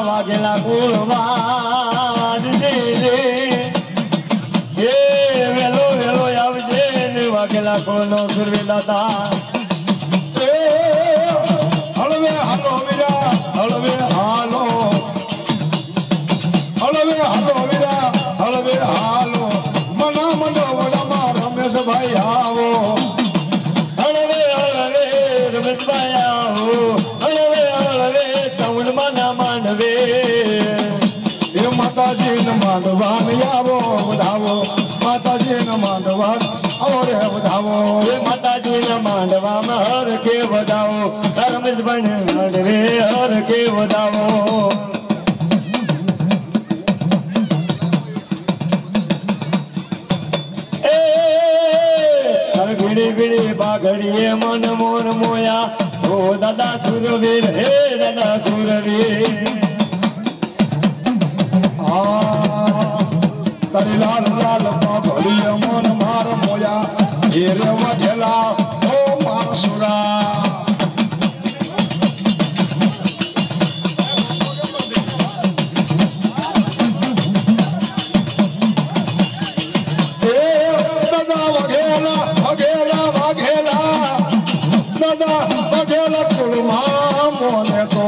વાઘેલા કુળવાજ રે એ વેલો વેલો આવજે ને વાઘેલા કુળનો સુરવી દાદા હળવે હાલો વીરા હળવે હાલો હળવે હાલો વીરા હળવે હાલો મના મંડળમાં રમેશભાઈ આવો હળવે હળવે રમેશભાઈ આવો હળવે હળવે સાઉન્ડમાં ના માંડવે એ માતાજીને માંડવાન આવો વધાવો માતાજીને માંડવાન આવો રે વધાવો એ માતાજીના માંડવામાં હર કે વધાવો રમેશભાઈને માંડવે હર કે વધાવો એ ભીડી ભીડી બાઘડીએ મન મોન મોયા ઓ દાદા સુરવીર હે દાદા સુરવીર તારી લાલ લાલ પાઘડીએ મન માર મોયા એ રે વાઘેલા ઓ માર સુરા દાદા વાઘેલા વાઘેલા વાઘેલા દાદા વાઘેલા કુળમાં મોને તો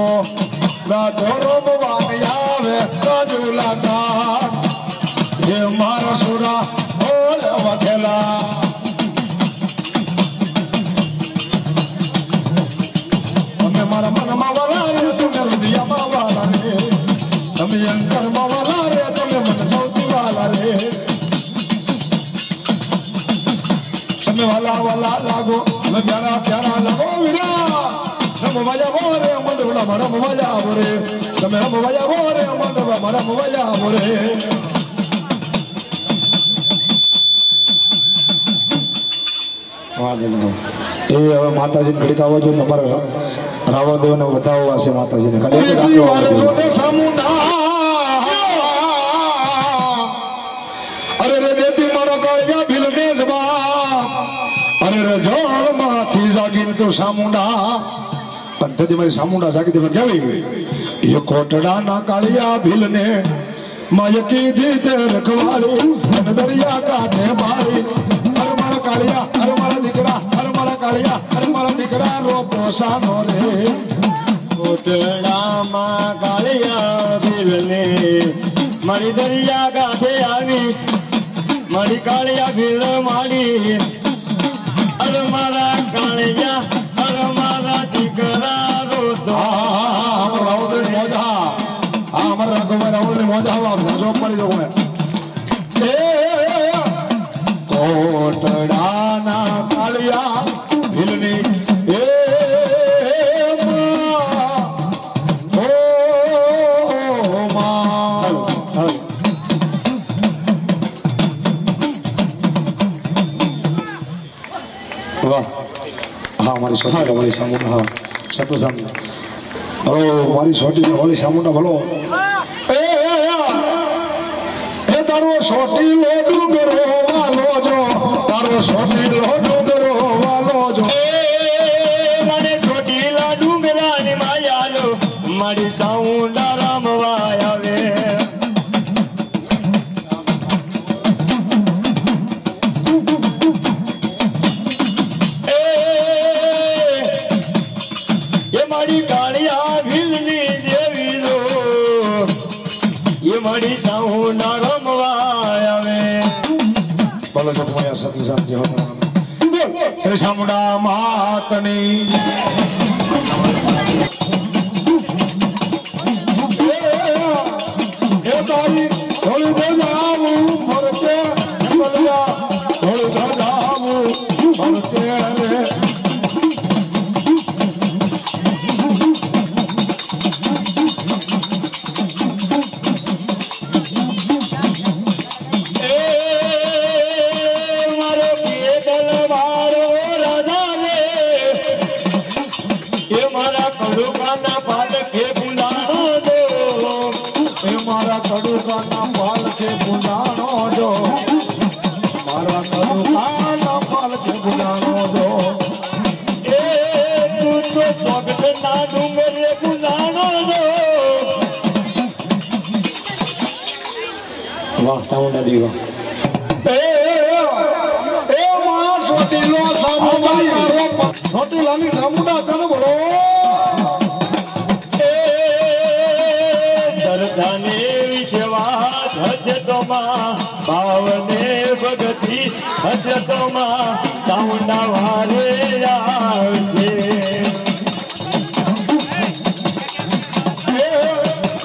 દાદો રમવાન આવે રાજુલા કા હે મારા સુરા ઓરે વાઘેલા તમે મારા મનમાં વાલા રે તમે હૃદયમાં વાલા રે તમે અંતરમાં વાલા રે તમે મને સૌથી વાલા રે તમે વાલા વાલા લાગો તમે પ્યારા પ્યારા લાગો વીરા રમવા જાવો રે મંડળમાં રમવા જાવો રે તમે રમવા જાવો રે મંડળમાં રમવા જાવો રે એ હવે માતાજીને ઘડીકાવો જો તમારે રાવણ દેવને વધાવવા છે માતાજીને અરે રે દેતી મારા કાળિયા ભીલનેશ બાપ અરે રે જળમાંથી જાગીને તો સામુંડા પંથથી મારી સામુંડા જાગી દેવા કેવી એ કોટડાના કાળિયા ભીલને માય કીધી તે રખવાળી અને દરિયા કાંઠે બાળી અરે મારા કાળિયા અરે મારા દીકરા અરે મારા કાળિયા અરે મારા દીકરા રો પોસાનો રે કોટડામાં કાળિયા ભીલને મારી દરિયા કાંઠે આવી મારી કાળિયા ભીલ મારી અરે મારા કાળિયા અરે મારા દીકરા રોતો રાવણ મોજા હા અમારા રાઘવ રાવણ મોજા આવા જોબ પડી જવું કોટડાના કાળિયા ભીલની એ વાહ હા મારી સોટી વાળી સામુંડા હા સતસંગ હલો મારી સોટી વાળી સામુંડા ભલો એ તારો સોટી લો ડુંગરો વાલો જો તારો સોટી લો ડુંગરો વાલો જો મને ચોટીલા ડુંગરા ની માયા લો મારી સાઉન્ડા રમવા આવે એ મારી કાળિયા ભીલની દેવી લો એ મારી સાઉન્ડા રમવા આવે બોલો જો મોયા સતસંગ જે હોતા શ્રી સામુંડા માતની એ તારી થોડી ધજાવું ફરતે બલિયા થોડી ધજાવું ફરતે રે મારો પેદલ વાળો રાજા રે એ મારા કડુકાના પાલખે બુલાણો દો એ મારા કડુકાના પાલખે બુલાણો જો મારા કડુકાના પાલખે બુલાણો જો એ તું તો સ્વગતના ડુંગરે બુલાણો દો વાહ ચામુંડા દેવી વાહ. એ માં સોટીલો સામુંડા મારો સોટીલાની સામુંડા તને બોલો ધરધાને વિજવા ધજતોમાં ભાવને ભગતી ધજતોમાં ચામુંડા વારે આવશે.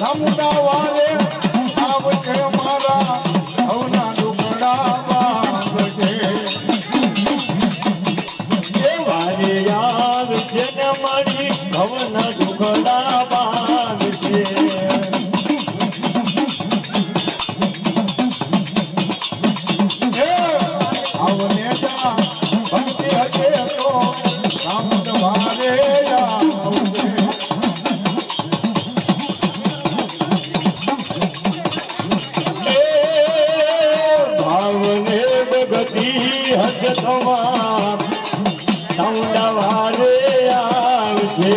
સામુંડા વારે આવશે મારા હવના દુખડા બાંધશે. એ વારે આવશે ને મારી ભવના દુખડા બાંધશે. આવને જા ભક્તિ હશે તો સામુંડ વારે આવશે. ભાવને ભગતી હજતોમાં ચામુંડા વારે આવશે.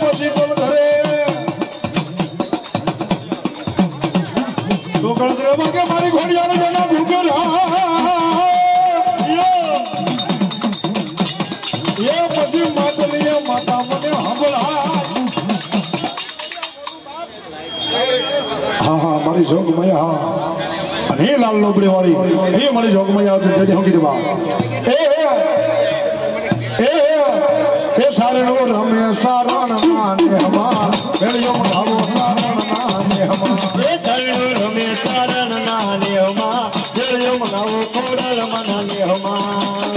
પછી કોણ ઘરે તો ગણતરીમાં કે મારી ઘોડિયાને જેના ભૂગેલા એ પછી માતલીએ માતા મને હંભળા. હા હા મારી જોગમયા હા અને એ લાલ લોબડી વાળી એ મારી જોગમયા આવતી તેથી હું કીધું બા એ સારે નો રમે સારણ માને હમા વેળિયો મધાવો સારણ માને હમા. એ તરણું રમે તારણ ના લેહમાં જળ્યો મનાવો ખોડલ મના લેહમાં.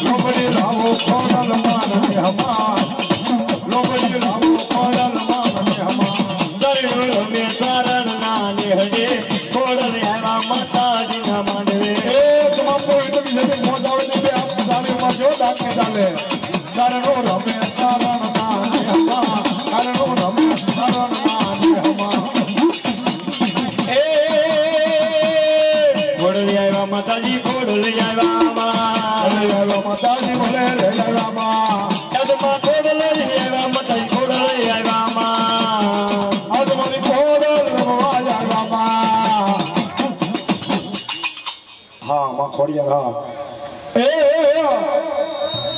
લોબડી લાવો ખોડલ માને હમા લોબડી લાવો ખોડલ માને હમા. તરણું રમે તારણ ના લેહડે ખોડલ આવ્યા માતાજીના માંડવે. એ તમામ પોઈન્ટ વિશે મોજ આવે છે આપ દાણીમાં જો ડાકે ચાલે સારણો રમે સારણ માને હમા સારણો રમે સારણ માને હમા. એ ખોડલ આવ્યા માતાજી ખોડલ આવ્યા માતાજી બોલે રે રામા યાદમાં ખોડલ આવ્યા માતાજી ખોડલ આવ્યા. આજ મારી ખોડલ રમવા જા રામા. હા માં ખોડિયાર હા એ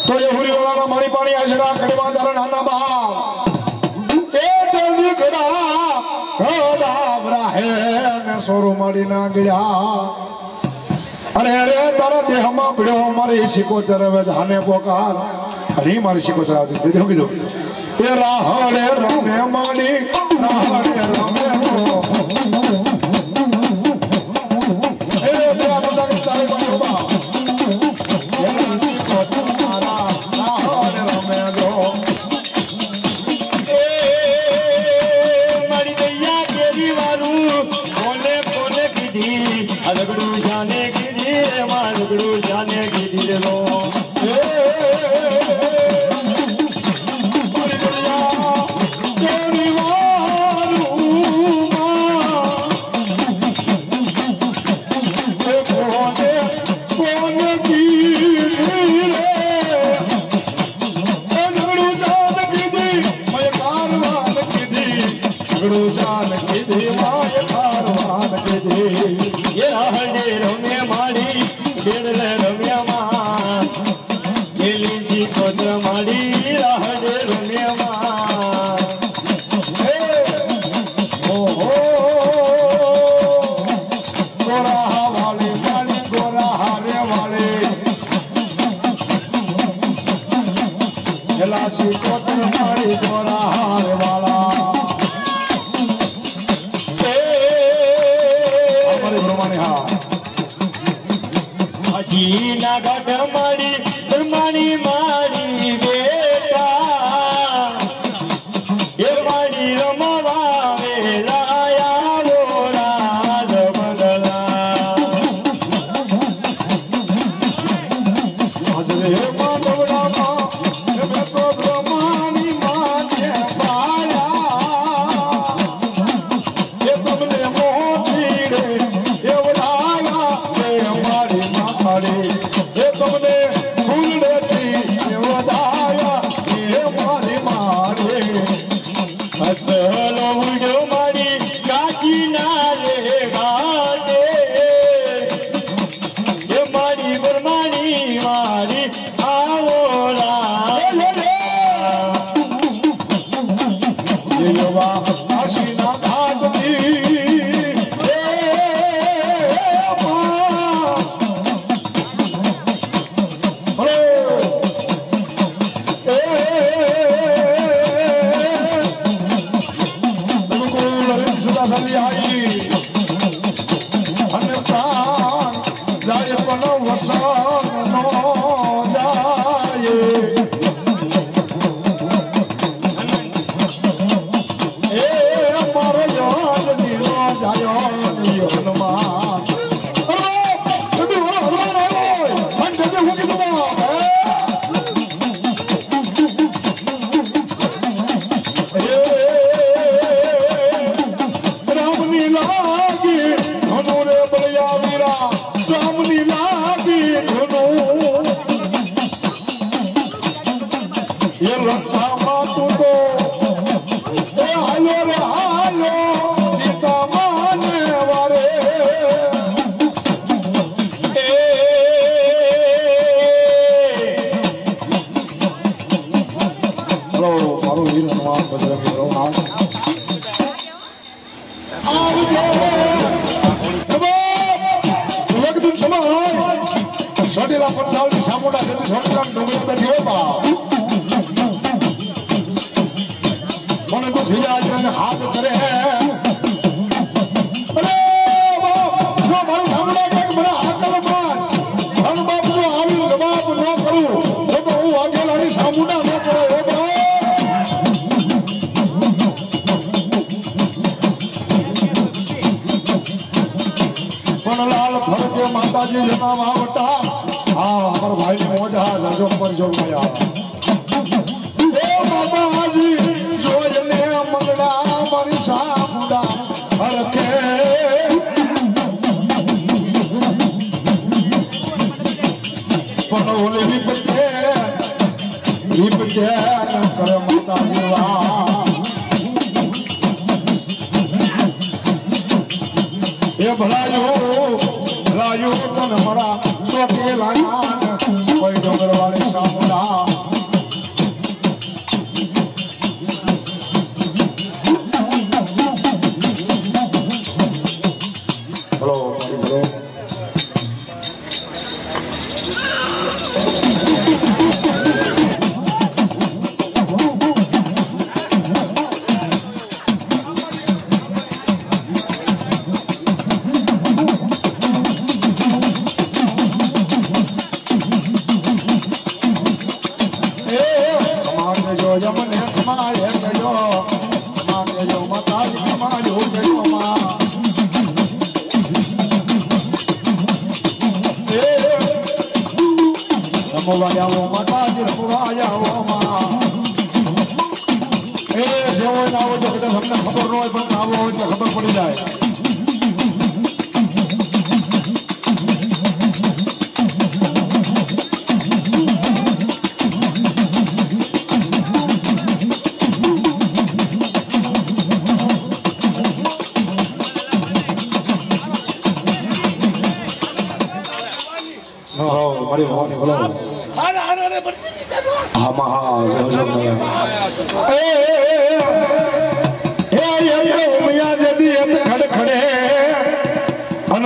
તો એ હુરી વાળાના મારી પાણી આશરા કડવા તારા નાના બા એ દેવી ગડા ગડા બ્રાહે ને સોરુ માડી ના ગયા. અરે અરે તારા દેહમાં ભીડો મારી શિકોતર હવે જાને પોકાર અરે મારી શિકોતર આવતી તે હું કીધું એ રાહડે રમે માડી રાહડે રમે એ તેરા બધા કે તારે કોણ બા એ શિકોતર મારા રાહડે રમે ગો. એ મારી દૈયા કેરી વાળું કોને કોને કીધી અલગડું જાને કીધી રે માલગડું જાને કીધી રે લો. મારી દયા તેરી વારું એ કોને કોને કીધી રે એ ઝઘડું જાન કીધી મય કારવાન કીધી ઝઘડું જાન કીધી મય કારવાન કીધી. એ રાહડે રમે માડી બેડલે રમ્યામાં એલીજી કોત્ર માડી રાહડે રમ્યામાં. ઓહો ગોરા વાળી વાળી ગોરા હારે વાળી એલાસી કોતર મારી ગોરા હારે વાળા. અમારી પ્રમાણે હા હજી ના ગાઢ માડી માણી માડી બેટા એ માડી રમવા વેલાયા વોરા બંગલા. હાજરે માધવડામાં મેં તો બ્રહ્માની માથે પાયા એ તમને મોતી રે એવડાયા એ મારી માથાડી એ તમને ફૂલડેથી એવડાયા હું કીધું બાપ રામની લાગી ધનુ રે બળિયા વીરા રામની લાગી ધનુ એ લંકામાં તું તો એ હાલો રે હાલો સીતા માને વારે મારું વીર હનુમાન બજરંગી પ્રભુ સોટેલા પંચાવની સામોડા જતી સોટેલા ડુંગળી બેઠી હો બા મને તો ભીજા જન હાથ કરે અરે બાપ જો મારું સામડા કે મને હાકલ માર ધન બાપ જો આવી જવાબ ન કરું તો હું વાઘેલાની સામુડા ન કરે હો બા લાલ ફરકે માતાજી જના વાવટા હા અમાર ભાઈ ને મોઢા રાજો પર જો ગયા એ માતાજી જોજને મંગળા મારી સામુડા ફરકે પણ ઓલી વિપતે ન કરે માતાજી વા એ ભલાયો તન મારા સોટેલા નાન કોઈ ડોંગર વાળી સામુડા હલો હલો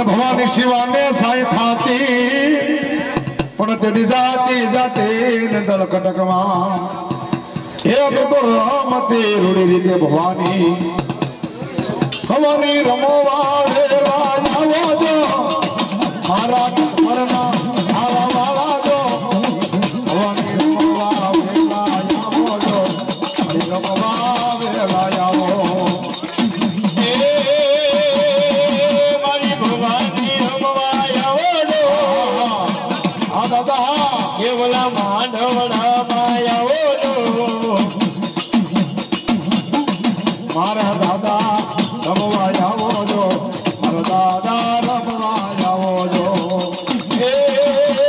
ભવાની શિવાને સાઈ થાતી પણ તેની જાતી જાતી ને દલ કટકમાં એ તો રમતી રૂડી રીતે ભવાની ભવાની રમવા વેલા આવો જો મારા મરના આવા વાળા જો ભવાની રમવા વેલા આવો જો રમવા વેલા આવો કેવલા માંડવડા માયાઓ મારા દાદા રમવા આવો જો મારા દાદા રમવા આવો જો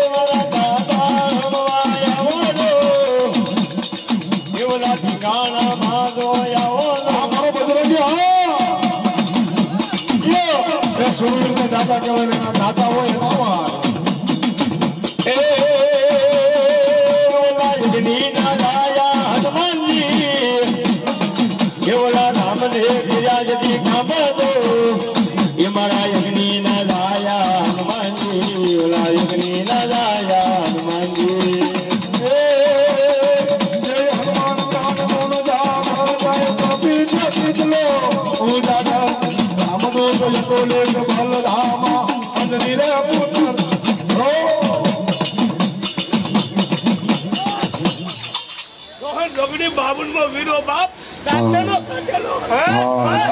મારા દાદા રમવા આવો કેવલા ઠિકાણા ભાગો આવો મારો બજરંગી હા સૂર્ય દાદા કહેવાય દાદા હોય એના મારા યજ્ઞી ના રાયા હનુમાનજી ઓલા યજ્ઞી ના રાયા હનુમાનજી જય હનુમાન કાન મોન જા ભરતાય કપી જતિલો ઉજાડા રામ દો તો લેક ભલ ધામા અંજની રે પુત્ર રોહન જોગડી બાબુન નો વીરો બાપ કાટેલો કાટેલો હા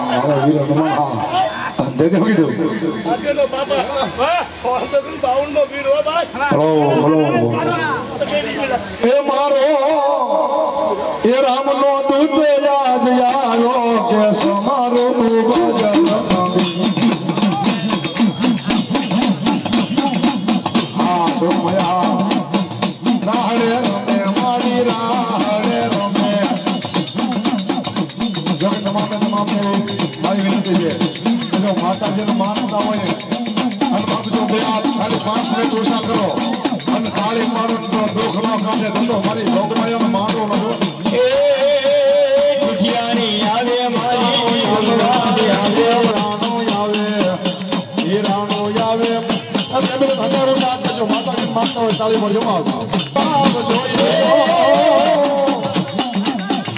મારો વીર હનુમાન હા દે દે કીધું કાટેલો બાબા જોગણી બાવનનો વીર હો ભાઈ હલો હલો એ મારો એ રામનો દૂત યાદ આવ્યો કે સમારો ભજન હા સોમયા રાહડે રમે મારી રાહડે રમે જો કે તમારે મારી વિનંતી છે જો માતાજીને માનતા હોય અને બાપજો બે ખાલી 5 મિનિટ ઓછા કરો અને ખાલી મારો દુઃખ નો કાઢે ધંધો મારી ભોગવાયો મારો નતો એ ખુશિયારી આવે મારી આવે રાણો આવે એ રાણો આવે અને એમને હજારો સાથ જો માતાજી માનતા હોય તાળી મળજો આવજો બાપ જોઈએ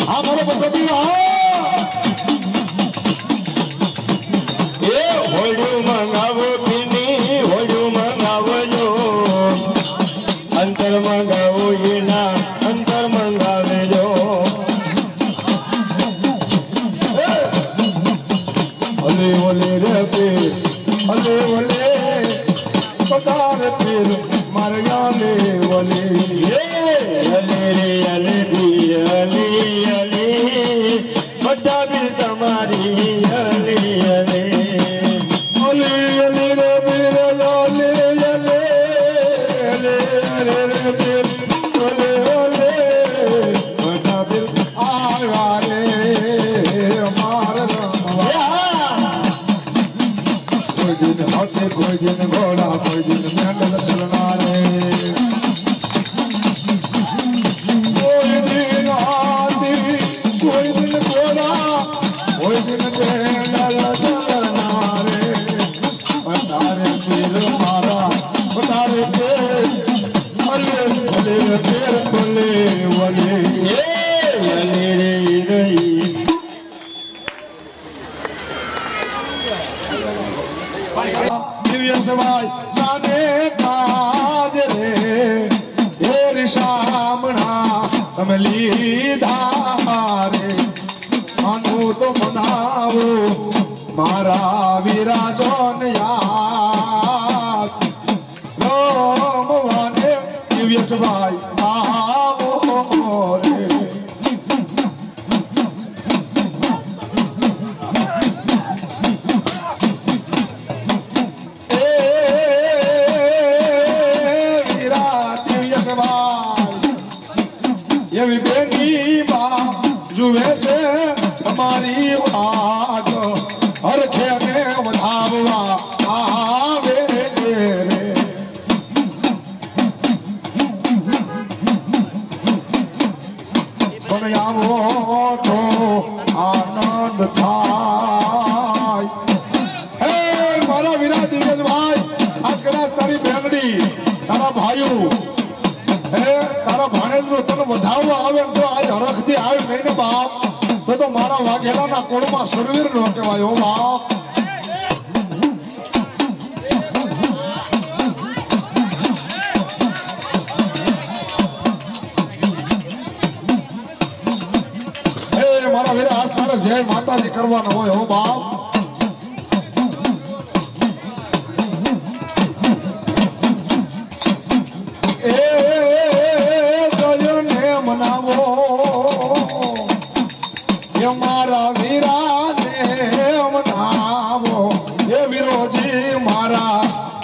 આ મારો પતિ એ હોડું મંગાવો પીની હોડું મંગાવજો અંતર મંગાવો એના અંતર મંગાવેજો અલે ઓલે રે પીર અલે ઓલે પગાર પીર માર્યા લે ઓલે અલે રે અલે દી અલે અલે બધા બિલ તમારી અલે અલે અલે અલે રે પીર ઓલે અલે અલે રે પીર ઓલે ઓલે બધા પીર આવ્યા રે માર કોઈ દિન હાથે કોઈ દિન ઘોડા કોઈ દિન મેંડલ ચલના રે કોઈ દિન હાથી કોઈ દિન ઘોડા કોઈ દિન મેંડલ ચલના રે તારે પીર મારા તારે પીર અલે ભલે પીર ભલે વલે અલે રે રહી દિવ્ય સવાય સાને કાજ રે હે રિશામણા તમે લીધા રે આનું તો મનાવો મારા વિરાજો ને યાદ રોમવાને દિવ્ય સવાય આવો રે એવી બેની બા જુએ છે તમારી વાત હરખે ને વધાવવા આવે રે પણ આવો તો આનંદ થાય હે મારા વીરા દિવેશભાઈ આજ કદાચ તારી બેનડી તારા ભાઈઓ હે તારા ભાણેજનું તને વધાવવા આવે તો આજ હરખથી આવે નહીં ને બાપ તો મારા વાઘેલાના કોળમાં શરવીર નો કહેવાય હો બાપ હે મારા વીરા આજ તારે જય માતાજી કરવાનો હોય હો બાપ મારા વીરાને મનાવો એ વિરોજી મારા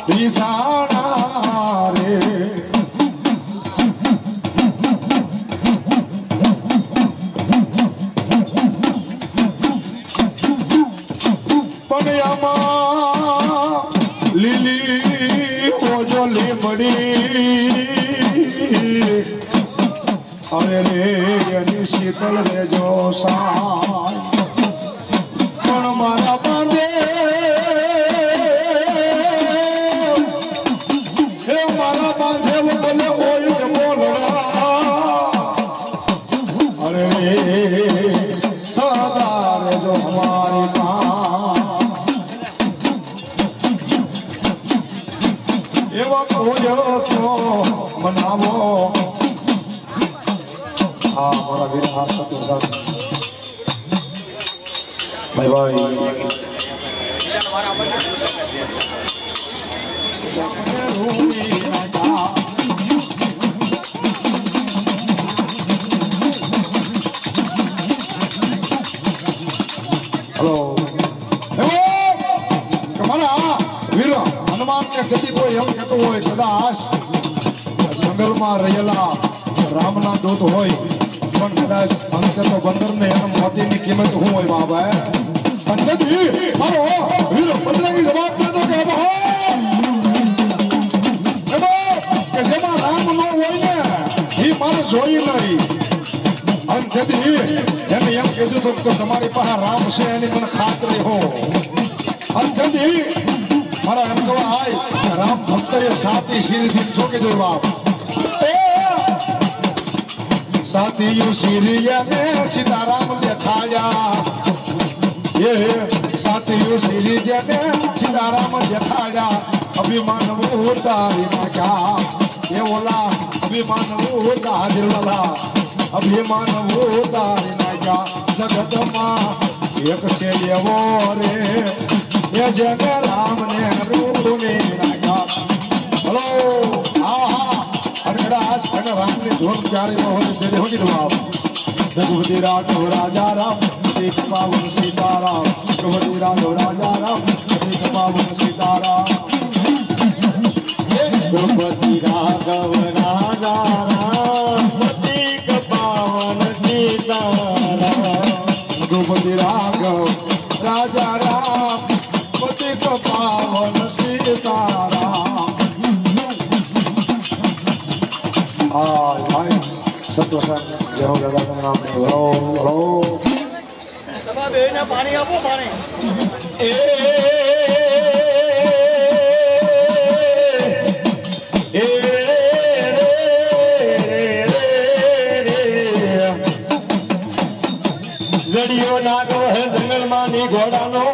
વિસાણા રે પણ આમાં લીલી ઓજો લીમડી અરે રે એની શીતળ રેજો સાય પણ મારા બાંધે હે મારા બાંધે બોલે ઓય કે બોલડા અરે રે સદા રેજો હમારી માં એવા કોયો તો મનાવો हाँ हमारा वीर हाथ सत्य साथ भाई भाई હલો તમારા વીર હનુમાનને કદી કોઈ એમ કહેતું હોય કદાચ જંગલમાં રહેલા રામના દૂત હોય પણ કદાચ અંતે તો બંદરને એમ મોતીની કિંમત શું હોય બાબા અંતેથી મારો વીર બજરંગી જવાબ દેતો કે કે જેમાં રામ ન હોય ને એ મારે જોઈ નહીં અંતેથી એને એમ કીધું હતું કે તમારી પાસે રામ છે એની મને ખાતરી હો અંતેથી મારા એમ કહેવા આય રામ ભક્ત એ સાતી શીરીથી શું કીધું બાપ સાતીયું શીરીને સીતારામ દેખાડ્યા એ સાતીયું શીરીને સીતારામ દેખાડ્યા અભિમાન ઉતારી નાખ્યા એ ઓલા અભિમાન ઉતારી વાલા અભિમાન ઉતારી નાખ્યા જગતમાં એક છે એવો રે એ જગ રામને રૂને નાખ્યા હલો આહા અનડાસ અને રામની ધૂન પ્યારી મોહન તેરે હોગી જવાબ રઘુપતિ રાઘવ રાજા રામ એક પાવન સીતારામ રઘુપતિ રાઘવ રાજા રામ એક પાવન સીતારામ રઘુપતિ રાઘવ રાજા રામ એક પાવન સીતારામ રઘુપતિ રાઘવ રાજા રામ એક પાવન સીતારામ હાય સંતોષ જય હો દાદા તમે નામ હલો હલો તમારે બેને પાણી આપો પાણી એ જડિયો નાગો હે જંગલમાં ની ઘોડાનો